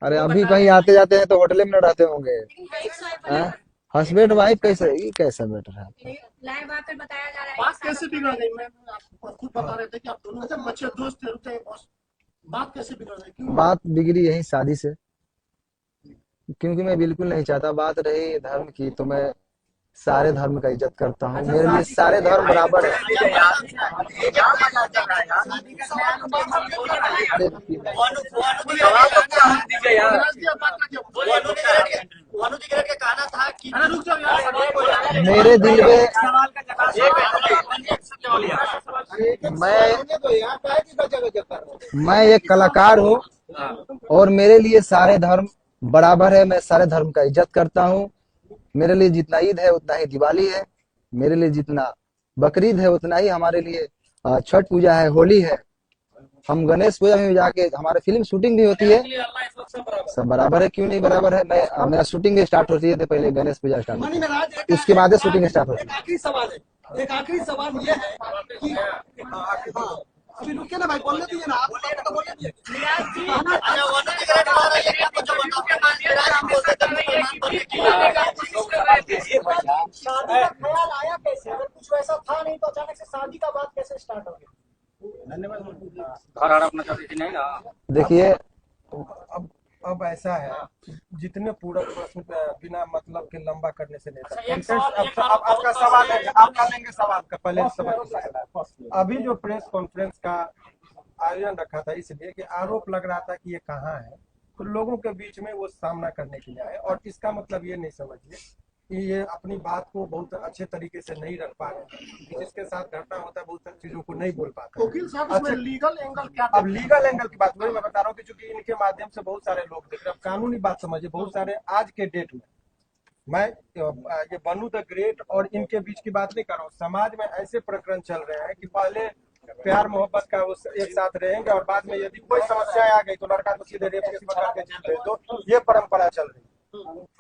अरे वो अभी बता कहीं रहे आते जाते हैं तो होटल में न रहते होंगे। हैं। हस्बैंड वाइफ कैसे, ये कैसा मैटर है? लाइव आकर बताया जा रहा है बात कि कैसे सारा बिगड़ गई? मैं आपको खुद बता हाँ, रहे थे कि आप दोनों जब अच्छे दोस्त थे, रुके बस। बात कैसे बिगड़ गई, क्यों? बात बिगड़ी यही शादी से। क्योंकि मैं बिल्कुल नहीं चाहता, बात रही धर्म की तो मैं सारे धर्म का इज्जत करता हूँ, अच्छा, मेरे लिए शादी सारे ये धर्म भाई बराबर है। शादी का यार, ये क्या मजा चल रहा है यार? शादी का सवाल को बात हम क्यों कर रहे हैं? अरे वो सवाल तो क्या है? दीजिए यार। बात रखिए। वो अनुज गिरट का कहना था कि अरे रुक जाओ यार, मेरे दिल में, सवाल का जवाब मैं तो यार काहे की बचा बचा कर रहे हो? मैं एक कलाकार हूँ और मेरे लिए सारे धर्म बराबर है, मैं सारे धर्म का इज्जत करता हूँ। मेरे लिए जितना ईद है उतना ही दिवाली है, मेरे लिए जितना बकरीद है उतना ही हमारे लिए छठ पूजा है, होली है। हम गणेश पूजा में भी जाके, हमारे फिल्म शूटिंग भी होती है। अल्लाह इस वक्त सब बराबर सब बराबर है, क्यों नहीं बराबर है? मैं मेरा शूटिंग स्टार्ट होती है तो पहले गणेश पूजा स्टार्ट होती मनी महाराज, है, उसके बाद शूटिंग स्टार्ट होती एक है। आखिरी सवाल है। एक आखिरी सवाल ये है कि हाँ, अभी रुकिए ना भाई, बोलने दीजिए ना, आप तो बोलने दीजिए। अच्छा, वो अनुज गिरट कह रही है कि आपको जो बताओ हम बोलते थे मुसलमान बोलने की शादी का ख्याल आया कैसे? अगर कुछ वैसा था नहीं तो अचानक से शादी का बात कैसे स्टार्ट हो गया? घर आना अपना चाहती थी नहीं ना। देखिए, अब ऐसा है कि जितने पूरक प्रश्न बिना मतलब के लंबा करने से नहीं था। अच्छा, एक कंटेंट सवाल अब आपका सवाल है, आपका लेंगे सवाल का पहले सवाल। अभी जो प्रेस कॉन्फ्रेंस का आयोजन रखा था इसलिए कि आरोप लग रहा था कि ये कहाँ है, तो लोगों के बीच में वो सामना करने के लिए आए। और इसका मतलब ये नहीं समझिए कि ये अपनी बात को बहुत अच्छे तरीके से नहीं रख पा रहे हैं। जिसके साथ घटना होता है बहुत सारी चीजों को नहीं बोल पाते। वकील साहब, इसमें लीगल एंगल क्या? अब लीगल एंगल की बात वही मैं बता रहा हूँ कि चूंकि इनके माध्यम से बहुत सारे लोग देख रहे हैं। अब कानूनी बात समझिए, बहुत सारे आज के डेट में मैं ये बनू द ग्रेट और इनके बीच की बात नहीं कर रहा हूँ। समाज में ऐसे प्रकरण चल रहे हैं कि पहले प्यार मोहब्बत का वो एक साथ रहेंगे और बाद में यदि कोई समस्या आ गई तो लड़का को सीधे रेप केस बना के जेल भेज दो, ये परंपरा चल रही है।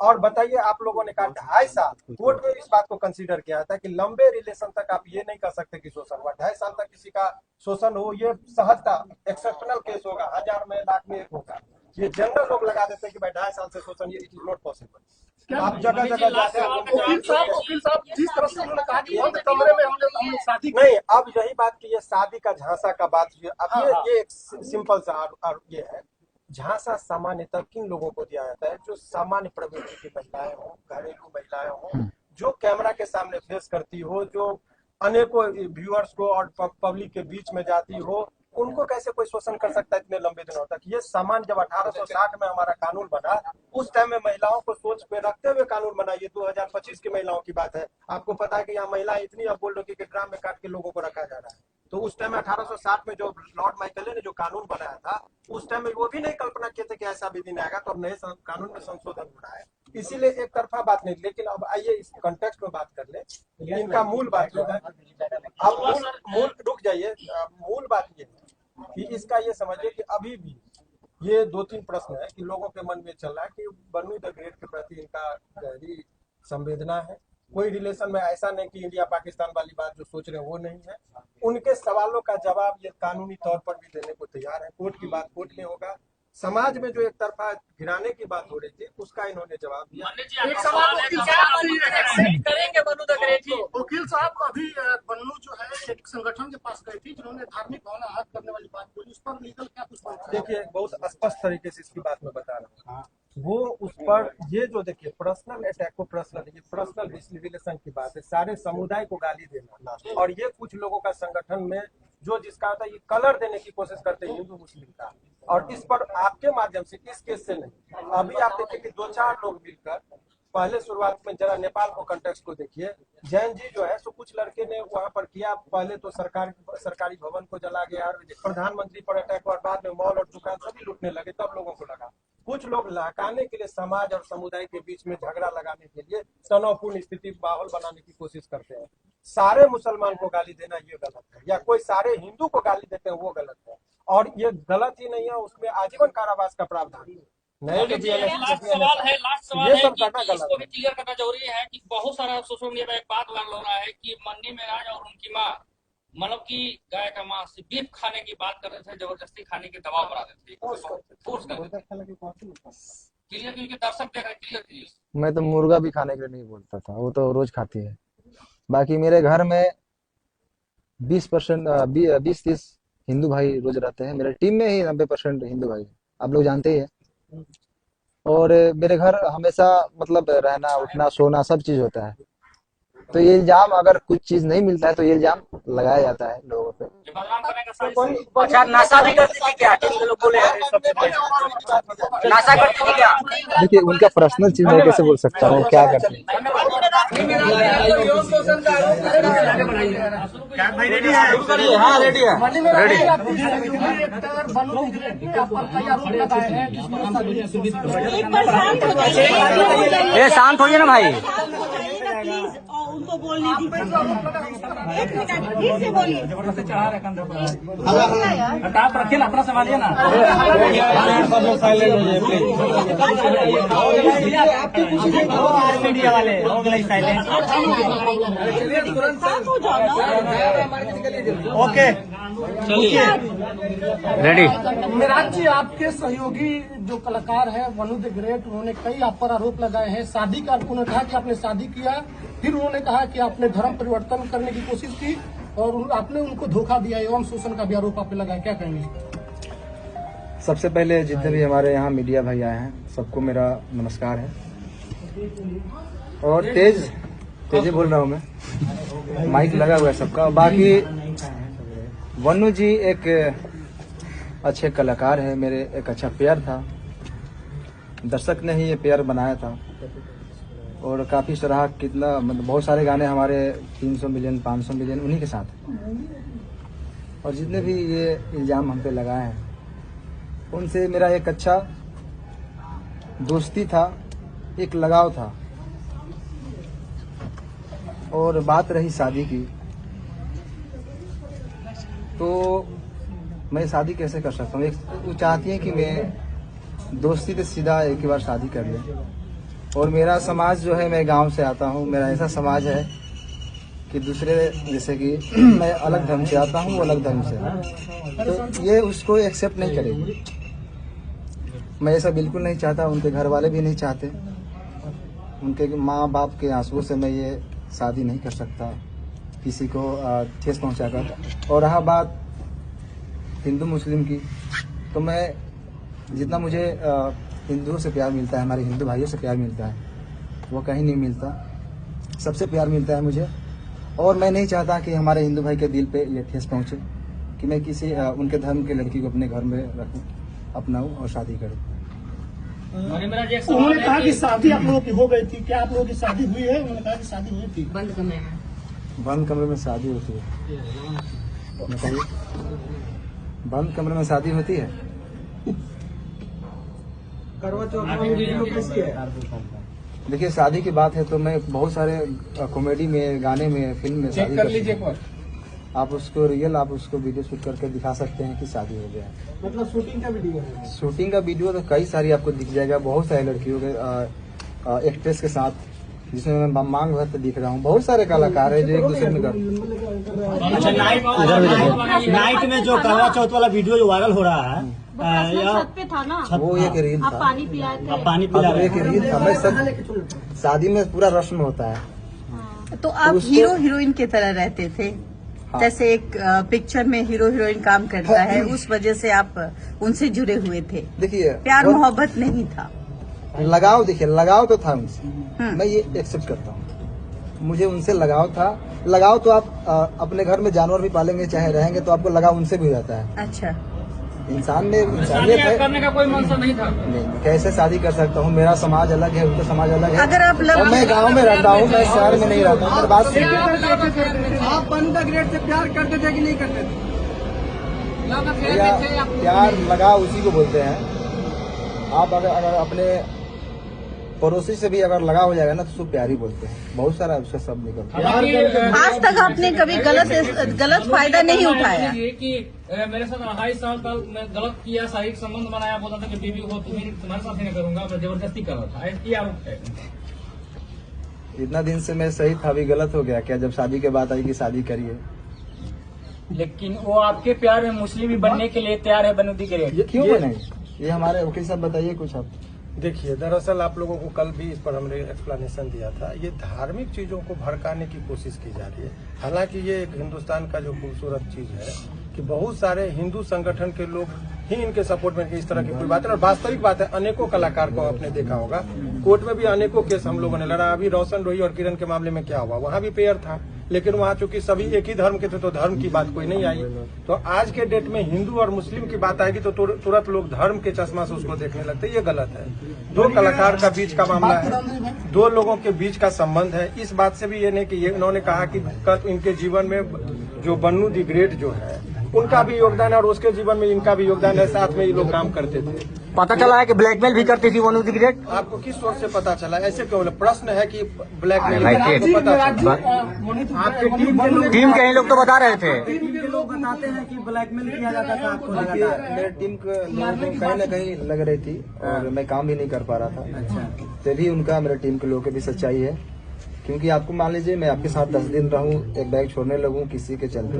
और बताइए, आप लोगों ने कहा 2.5 साल कोर्ट में इस बात को कंसीडर किया था कि लंबे रिलेशन तक आप ये नहीं कर सकते कि शोषण हुआ। 2.5 साल तक किसी का शोषण हो, ये सहजता एक्सेप्शनल केस होगा, 1000 में लाख में एक होगा। ये जनरल लोग लगा देते हैं कि भाई 2.5 साल से शोषण, ये इट इज नॉट पॉसिबल। आप जगह जगह जाते हैं। वकील साहब, जिस तरह से उन्होंने कहा कि बंद कमरे में हमने शादी नहीं, अब यही बात की ये शादी का झांसा का बात हुई। अब ये एक सिंपल सा ये है, झांसा सामान्यतः किन लोगों को दिया जाता है? जो सामान्य प्रवृत्ति की महिलाएं हो, घरेलू महिलाएं हो, जो कैमरा के सामने फेस करती हो, जो अनेकों व्यूअर्स को और पब्लिक के बीच में जाती हो, उनको कैसे कोई शोषण कर सकता है इतने लंबे दिनों तक? ये सामान्य जब 1860 में हमारा कानून बना, उस टाइम में महिलाओं को सोच पे रखते हुए कानून बना। ये 2025 की महिलाओं की बात है। आपको पता है कि यहाँ महिलाएं इतनी अब बोल रही कि ड्राम में काट के लोगों को रखा जा रहा है। तो उस टाइम में 1860 में जो लॉर्ड माइकले ने जो कानून बनाया था, उस टाइम में वो भी नहीं कल्पना किए थे कि ऐसा भी दिन आएगा। तो अब नए कानून में संशोधन हो रहा है, इसीलिए एक तरफा बात नहीं। लेकिन अब आइए इस कॉन्टेक्स्ट में बात कर ले। इनका मूल बात जो है, अब मूल रुक जाइए, मूल बात ये है कि इसका ये समझिए कि अभी भी ये 2-3 प्रश्न है कि लोगों के मन में चल रहा है कि बनू द ग्रेट के प्रति इनका गहरी संवेदना है। कोई रिलेशन में ऐसा नहीं कि इंडिया पाकिस्तान वाली बात जो सोच रहे हैं वो नहीं है। उनके सवालों का जवाब ये कानूनी तौर पर भी देने को तैयार है। कोर्ट की बात कोर्ट में होगा। समाज में जो एक तरफा गिराने की बात हो रही थी उसका इन्होंने जवाब दिया। एक सवाल वकील साहब करेंगे बनू द ग्रेट जी। वकील साहब, अभी बन्नू जो है एक संगठन के पास गई थी जिन्होंने धार्मिक भावना आहत करने वाली बात बोली, उस पर लीगल क्या कुछ बात? देखिए, बहुत स्पष्ट तरीके से इसकी बात मैं बता रहा हूँ। वो उस पर ये जो देखिए पर्सनल अटैक को पर्सनल रिलेशन की बात है। सारे समुदाय को गाली देना और ये कुछ लोगों का संगठन में जो जिसका होता है ये कलर देने की कोशिश करते हैं हिंदू मुस्लिम का। और इस पर आपके माध्यम से इस केस से नहीं, अभी आप देखिए कि 2-4 लोग मिलकर पहले शुरुआत में जरा नेपाल को कंटेक्स्ट को देखिए। जैन जी जो है सो कुछ लड़के ने वहां पर किया, पहले तो सरकारी भवन को जला गया, प्रधानमंत्री पर अटैक और बाद में मॉल और दुकान सभी लूटने लगे। तब लोगों को लगा कुछ लोग लहकाने के लिए समाज और समुदाय के बीच में झगड़ा लगाने के लिए तनावपूर्ण स्थिति माहौल बनाने की कोशिश करते हैं। सारे मुसलमान को गाली देना ये गलत है, या कोई सारे हिंदू को गाली देते हैं वो गलत है। और ये गलत ही नहीं है, उसमें आजीवन कारावास का प्रावधान है। लास्ट सवाल है ये सब कि करना इसको गलत भी है। क्लियर करना जरूरी है कि बहुत सारा सोशल मीडिया पर एक बात वायरल हो रहा है कि मन्नी मेराज और उनकी माँ मतलब कि गाय का मांस बीफ खाने की बात कर रहे थे, जबरदस्ती खाने के दबाव बना रहे थे, फोर्स कर रहे थे। क्लियर, क्योंकि दर्शक देख रहे, क्लियर क्लियर। मैं तो मुर्गा भी खाने के लिए नहीं बोलता था, वो तो रोज खाती है। बाकी मेरे घर में 20% 20-30 हिंदू भाई रोज रहते हैं। मेरे टीम में ही 90% हिंदू भाई हैं। आप लोग जानते ही हैं। और मेरे घर हमेशा मतलब रहना उठना सोना सब चीज होता है। तो ये इल्जाम अगर कुछ चीज नहीं मिलता है तो ये इल्जाम लगाया जाता है लोगों पे। ये बदनाम करने का साजिश है। अच्छा, नशा भी करती थी क्या? जिन लोग बोले हैं सबसे पहले, नशा करती थी क्या? देखिए उनका पर्सनल चीज मैं कैसे बोल सकता हूँ क्या करते हैं। शांत होइए ना भाई। प्लीज उनको बोलने दीजिए। एक मिनट ठीक से बोलिए। आप रखिए ना, अपना संभालिए ना। मीडिया वाले हो गए साइलेंट। ओके चलिए रेडी। मेराज जी, आपके सहयोगी जो कलाकार है वनु द ग्रेट, उन्होंने कई आप पर आरोप लगाए हैं। शादी का उन्होंने कहा कि आपने शादी किया, फिर उन्होंने कहा कि आपने धर्म परिवर्तन करने की कोशिश की और आपने उनको धोखा दिया एवं शोषण का भी आरोप आप पे लगाया, क्या कहेंगे? सबसे पहले जितने भी हमारे यहाँ मीडिया भाई आए हैं सबको मेरा नमस्कार है। और तेजी बोल रहा हूँ मैं, माइक लगा हुआ है सबका। बाकी वनु जी एक अच्छे कलाकार है, मेरे एक अच्छा पेयर था। दर्शक ने ही ये पेयर बनाया था और काफी सराहा। कितना मतलब बहुत सारे गाने हमारे 300 मिलियन 500 मिलियन उन्हीं के साथ हैं। और जितने भी ये इल्जाम हम पे लगाए हैं उनसे मेरा एक अच्छा दोस्ती था, एक लगाव था। और बात रही शादी की, तो मैं शादी कैसे कर सकता हूँ? वो चाहती है कि मैं दोस्ती से सीधा एक ही बार शादी कर लें। और मेरा समाज जो है, मैं गांव से आता हूँ, मेरा ऐसा समाज है कि दूसरे जैसे कि मैं अलग धर्म से आता हूँ, वो अलग धर्म से है, तो ये उसको एक्सेप्ट नहीं करेगी। मैं ऐसा बिल्कुल नहीं चाहता, उनके घर वाले भी नहीं चाहते। उनके माँ बाप के आंसुओं से मैं ये शादी नहीं कर सकता किसी को ठेस पहुंचाकर। और रहा बात हिंदू मुस्लिम की, तो मैं जितना मुझे हिंदुओं से प्यार मिलता है, हमारे हिंदू भाइयों से प्यार मिलता है, वो कहीं नहीं मिलता। सबसे प्यार मिलता है मुझे। और मैं नहीं चाहता कि हमारे हिंदू भाई के दिल पे ये ठेस पहुंचे कि मैं किसी उनके धर्म की लड़की को अपने घर में रखूं, अपनाऊं और शादी करूं। उन्होंने कहा कि शादी आप लोगों की हो गई थी, क्या आप लोगों की शादी हुई है? उन्होंने कहा कि शादी हुई थी। बंद कमरे में शादी होती है? बताइए, बंद कमरे में शादी होती है? देखिए शादी की बात है तो मैं बहुत सारे कॉमेडी में, गाने में, फिल्म में शादी कर लीजिए। आप उसको रियल, आप उसको वीडियो शूट करके दिखा सकते हैं कि शादी हो गया है। मतलब शूटिंग का वीडियो है? शूटिंग का वीडियो तो कई सारी आपको दिख जाएगा। बहुत सारी लड़कियों के एक्ट्रेस के साथ, जिसमें मैं मांग भर दिख रहा हूँ। बहुत सारे कलाकार हैं जो एक दूसरे में अच्छा, नाइट में जो करवा चौथ वाला वीडियो जो वायरल हो रहा है, छत पे था ना, वो एक रील आप था। पानी पिलाए थे। आप पानी पिला रहे एक रील था। मैं सब शादी में पूरा रस्म होता है। तो आप हीरो हीरोइन की तरह रहते थे? हाँ। जैसे एक पिक्चर में हीरो हीरोइन काम करता है, उस वजह से आप उनसे जुड़े हुए थे? देखिए प्यार मोहब्बत नहीं था, लगाव। देखिए लगाव तो था उनसे, मैं ये एक्सेप्ट करता हूँ। मुझे उनसे लगाव था। लगाव तो आप अपने घर में जानवर भी पालेंगे चाहे रहेंगे तो आपको लगाव उनसे भी हो जाता है। अच्छा, इंसान में इंसानियत है। करने का कोई मंशा नहीं था। नहीं, कैसे शादी कर सकता हूँ? मेरा समाज अलग है, उनका समाज अलग है। अगर आप और मैं गांव में रहता हूँ, मैं शहर में नहीं रहता हूँ। मेरी बात सुनिए। आप वनु द ग्रेट से प्यार करते थे कि नहीं करते थे? भैया, प्यार लगाव उसी को बोलते हैं। आप अगर अपने पड़ोसी से भी अगर लगा हो जाएगा ना तो उसको प्यार ही बोलते हैं। बहुत सारा उसका सब निकलता है। आज तक आपने कभी गलत फायदा नहीं उठाया? कि मेरे साथ 2.5 साल तक मैं गलत किया, शारीरिक संबंध बनाया, बोला था कि बीवी को तुम्हारे साथ ही नहीं करूंगा, मैं जबरदस्ती कर रहा था। ये आरोप है। इतना दिन से मैं सही था, अभी गलत हो गया क्या? जब शादी के बाद आई कि शादी करिए, लेकिन वो आपके प्यार में मुस्लिम भी बनने के लिए तैयार है बनू दी ग्रेट। ये क्यों बनेंगे? ये हमारे वकील साहब बताइए कुछ आप। देखिए, दरअसल आप लोगों को कल भी इस पर हमने एक्सप्लेनेशन दिया था। ये धार्मिक चीजों को भड़काने की कोशिश की जा रही है। हालांकि ये एक हिंदुस्तान का जो खूबसूरत चीज है कि बहुत सारे हिंदू संगठन के लोग ही इनके सपोर्ट में इस तरह की कोई बात है। और वास्तविक बात है, अनेकों कलाकार को आपने देखा होगा, कोर्ट में भी अनेकों केस हम लोगों ने लड़ा। अभी रोशन रोही और किरण के मामले में क्या हुआ, वहाँ भी पेयर था, लेकिन वहाँ चूंकि सभी एक ही धर्म के थे तो धर्म की बात कोई नहीं आई। तो आज के डेट में हिंदू और मुस्लिम की बात आएगी तो तुरंत लोग धर्म के चश्मा से उसको देखने लगते हैं। ये गलत है। दो कलाकार का बीच का मामला है, दो लोगों के बीच का संबंध है। इस बात से भी ये नहीं कि इन्होंने कहा कि इनके जीवन में जो बनू दी ग्रेट जो है उनका भी योगदान है और उसके जीवन में इनका भी योगदान है। साथ में ये लोग काम करते थे। पता चला है कि ब्लैकमेल भी करती थी बनू दी ग्रेट। आपको किस सोर्स से पता चला? ऐसे क्यों बोले? प्रश्न है कि ब्लैकमेल आपके टीम के ही लोग तो बता रहे थे। टीम के लोग बताते हैं कि ब्लैकमेल किया जाता था आपको। मेरे टीम के लोगों को कहीं ना कहीं लग रही थी और मैं काम भी नहीं कर पा रहा था। अच्छा, तभी उनका मेरे टीम के लोगों की भी सच्चाई है। क्योंकि आपको मान लीजिए मैं आपके साथ 10 दिन रहूं, एक बैग छोड़ने लगूं किसी के चलते,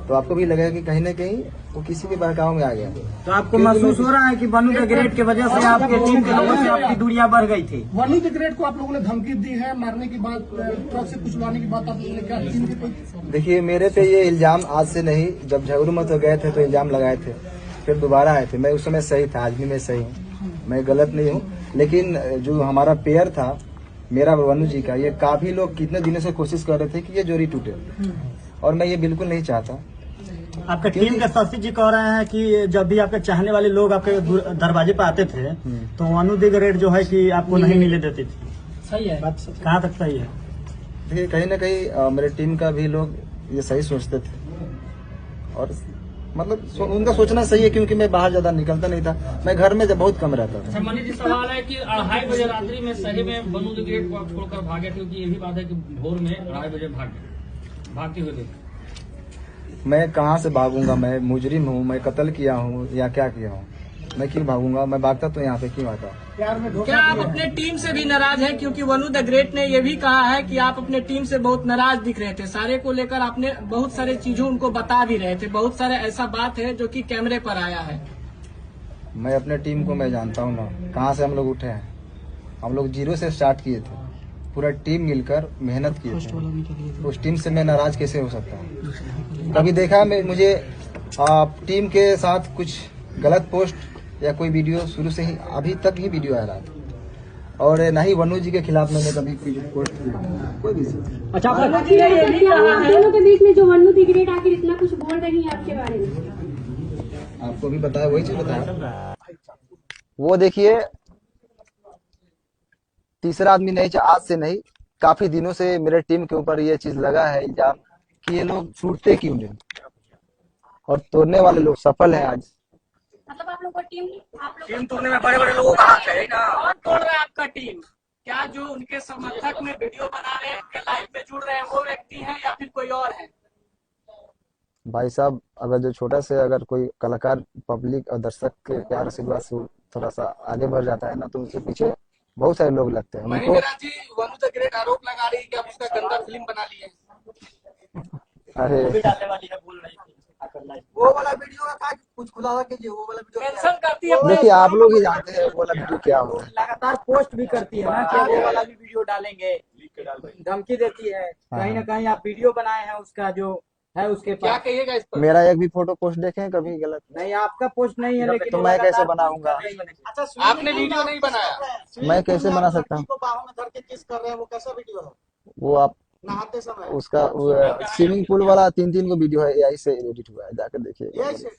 तो आपको भी लगेगा कि कहीं ना कहीं वो किसी के बहकाव में आ गया। तो आपको महसूस हो रहा है कि बनू द ग्रेट की वजह से आपके टीम के लोगों से आपकी दूरियां बढ़ गई थी? वनु द ग्रेट को आप लोगों ने धमकी दी है, मारने की बात, ट्रक से कुचलवाने की बात आप लोगों ने क्या टीम की कोई? देखिए, मेरे पे ये इल्जाम आज से नहीं, जब झगड़ू मत हो गए थे तो इल्जाम लगाए थे, फिर दोबारा आए थे। मैं उस समय सही था, आज भी मैं सही हूँ, मैं गलत नहीं हूँ। लेकिन जो हमारा पेयर था मेरा वनु जी का, ये काफी लोग कितने दिनों से कोशिश कर रहे थे कि ये जोड़ी टूटे, और मैं ये बिल्कुल नहीं चाहता। आपका टीम के शशि जी कह रहे हैं कि जब भी आपके चाहने वाले लोग आपके दरवाजे पे आते थे तो वनु दी ग्रेट जो है कि आपको नहीं मिले देती थी। सही है बात, कहाँ तक सही है? देखिए, कहीं ना कहीं मेरे टीम का भी लोग ये सही सोचते थे, और मतलब उनका सोचना सही है, क्योंकि मैं बाहर ज्यादा निकलता नहीं था, मैं घर में जब बहुत कम रहता था। अच्छा, मनीष जी, सवाल है कि 2:30 बजे रात्रि में सही में बनू द ग्रेट को आप छोड़कर भागे, क्योंकि ये भी बात है कि भोर में 2:30 बजे भागते हुए देखे। मैं कहाँ से भागूंगा? मैं मुजरिम हूँ, मैं कत्ल किया हूँ या क्या किया हूँ? मैं क्यों भागूंगा? मैं भागता तो यहाँ पे क्यों आता? क्या आप अपने टीम से भी नाराज हैं? क्योंकि वनु द ग्रेट ने ये भी कहा है कि आप अपने टीम से बहुत नाराज दिख रहे थे, सारे को लेकर आपने बहुत सारे चीजों उनको बता भी रहे थे, बहुत सारे ऐसा बात है जो कि कैमरे पर आया है। मैं अपने टीम को मैं जानता हूँ ना, कहाँ से हम लोग उठे हैं। हम लोग 0 से स्टार्ट किए थे, पूरा टीम मिलकर मेहनत किए थे। उस टीम से मैं नाराज कैसे हो सकता हूँ? कभी देखा मुझे टीम के साथ कुछ गलत पोस्ट या कोई वीडियो? शुरू से ही अभी तक ही वीडियो आ रहा था, और न ही वनु जी के खिलाफ मैंने कभी पोस्ट किया कोई भी। अच्छा, दोनों के बीच में जो वनु दी ग्रेट आखिर इतना कुछ बोल रही है आपके बारे में? आपको भी बताया, वही चीज बताया। वो देखिए, तीसरा आदमी नहीं, आज से नहीं, काफी दिनों से मेरे टीम के ऊपर ये चीज लगा है इल्जाम कि ये लोग छूटते क्यों नहीं, और तोड़ने वाले लोग सफल हैं आज। मतलब आप लोग को टीम तोड़ने में बड़े बड़े लोगों का हाथ है ना? कौन तोड़ रहा है आपका टीम? क्या जो उनके समर्थक में वीडियो बना रहे हैं, उनके लाइव में जुड़ रहे हैं, वो व्यक्ति हैं या फिर कोई और है? भाई साहब, अगर जो छोटा से अगर कोई कलाकार पब्लिक और दर्शक के प्यार आशीर्वाद से थोड़ा सा आगे बढ़ जाता है ना, तो उसके पीछे बहुत सारे लोग लगते हैं। उनको वनु द ग्रेट आरोप लगा रही है कि आप उसका गंदा फिल्म बना लिए। अरे वो वाला वीडियो का कुछ खुलासा कीजिए। वो वाला वीडियो मेंशन करती है, देखिए, आप लोग ही जानते हैं वो वाला वीडियो क्या होता है। लगातार पोस्ट भी करती है ना कि वो वाला भी वीडियो डालेंगे, धमकी देती है। कहीं ना कहीं आप वीडियो बनाए हैं उसका जो है उसके क्या पास। कहिएगा इस पर? मेरा एक भी फोटो पोस्ट देखें कभी गलत? नहीं, आपका पोस्ट नहीं है, लेकिन तो मैं कैसे बनाऊंगा? अच्छा, आपने वीडियो नहीं बनाया? मैं कैसे बना सकता हूँ? को बाहों में धर के किस कर रहे हैं, वो कैसा वीडियो है? वो आप नहाते समय उसका स्विमिंग पूल वाला 3 को वीडियो है, एआई से एडिट हुआ है, जाकर देखिए। यही से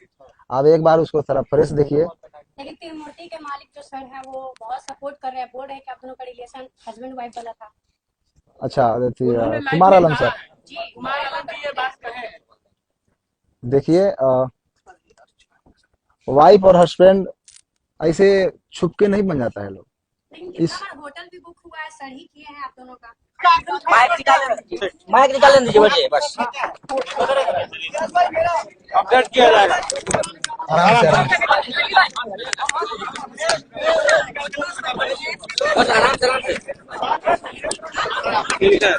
आप एक बार उसको थोड़ा फ्रेश देखिए। लेकिन त्रिमूर्ति के मालिक जो सर हैं वो बहुत सपोर्ट कर रहे हैं, बोल रहे हैं कि आप दोनों का रिलेशन हस्बैंड वाइफ वाला था। अच्छा, कुमार आलम सर, जी, कुमार आलम भी ये बात कहे। देखिए, वाइफ और हस्बैंड ऐसे छुप के नहीं बन जाता है लोग। लेकिन कितना बार होटल भी बुक हुआ है, सर ही किए हैं आप दोनों का। माइक निकाल दीजिए मुझे बस। अपडेट किया जाएगा आराम से, आराम से। ठीक है।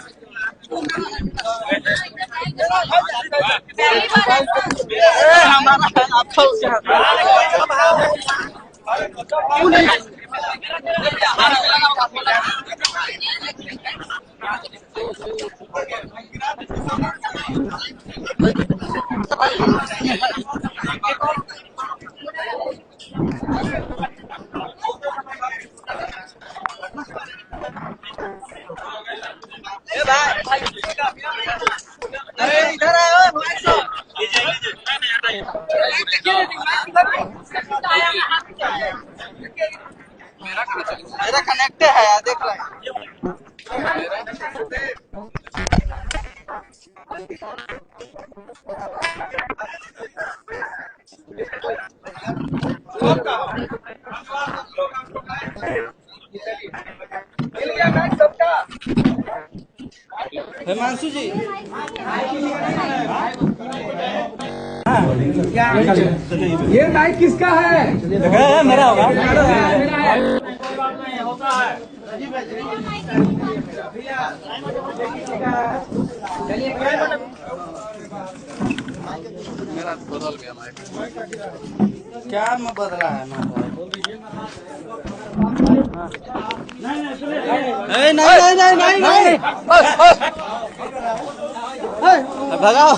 मेरा कनेक्ट है यार, देख रहा है। हिमांशु जी, ये माइक किसका है? मेरा होगा। क्या में बदला है ना? नहीं नहीं नहीं नहीं नहीं, भगाओ।